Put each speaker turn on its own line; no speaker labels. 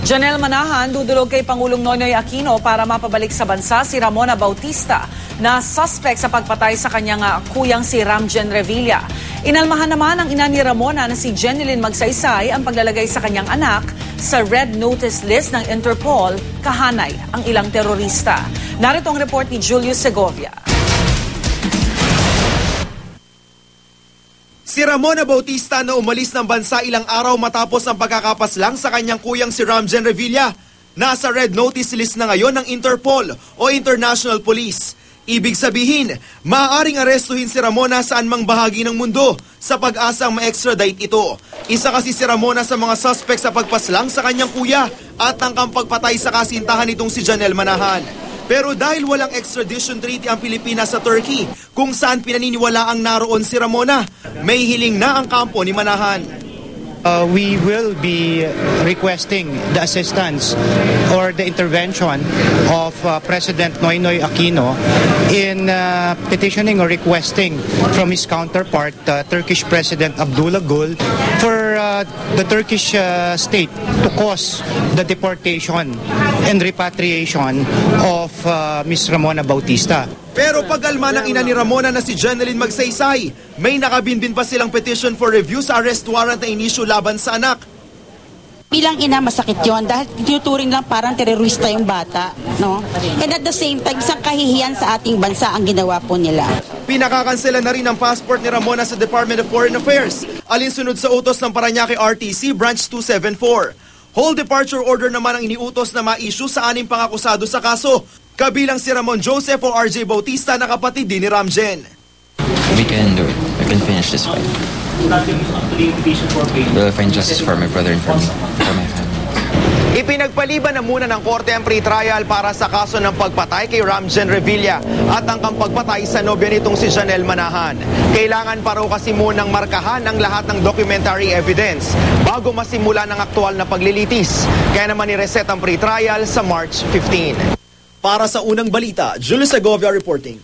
Janelle Manahan dudulog kay Pangulong Noynoy Aquino para mapabalik sa bansa si Ramona Bautista na suspect sa pagpatay sa kanyang kuyang si Ramjen Revilla. Inalmahan naman ang ina ni Ramona na si Jenilyn Magsaysay ang paglalagay sa kanyang anak sa red notice list ng Interpol kahanay ang ilang terorista. Narito ang report ni Julius Segovia.
Si Ramona Bautista na umalis ng bansa ilang araw matapos ang pagkakapaslang sa kanyang kuyang si Ramjen Revilla. Nasa red notice list na ngayon ng Interpol o International Police. Ibig sabihin, maaaring arestuhin si Ramona saan mang bahagi ng mundo sa pag-asang ma-extradite ito. Isa kasi si Ramona sa mga suspect sa pagpaslang sa kanyang kuya at tangkang pagpatay sa kasintahan nitong si Janelle Manahan. Pero dahil walang extradition treaty ang Pilipinas sa Turkey, kung saan pinaniniwalaang naroon si Ramona, may hiling na ang kampo ni Manahan.
We will be requesting the assistance or the intervention of President Noynoy Aquino in petitioning or requesting from his counterpart, Turkish President Abdullah Gül, for the Turkish state to cause the deportation and repatriation of Ms. Ramona Bautista.
Pero pagalma ng ina ni Ramona na si Jenilyn Magsaysay, may nakabinbin pa silang petition for review sa arrest warrant na inisyu laban sa anak.
Bilang ina, masakit yon dahil tinuturing lang parang terorista yung bata, no? And at the same time, isang kahihiyan sa ating bansa ang ginawa po nila.
Pinakakansela na rin ang passport ni Ramona sa Department of Foreign Affairs, alinsunod sa utos ng Parañaque RTC Branch 274. Whole departure order naman ang iniutos na ma-issue sa 6 pangakusado sa kaso, kabilang si Ramon Joseph o RJ Bautista na kapatid din ni Ramjen.
We can do it. We can finish this fight. We'll find justice for my brother and for me, for my family.
Ipinagpaliban na muna ng korte ang pre-trial para sa kaso ng pagpatay kay Ramjen Revilla at ang pagpatay sa nobya nitong si Janelle Manahan. Kailangan pa raw kasi munang markahan ang lahat ng documentary evidence bago masimula ng aktual na paglilitis. Kaya naman i-reset ang pre-trial sa March 15. Para sa unang balita, Julius Segovia reporting.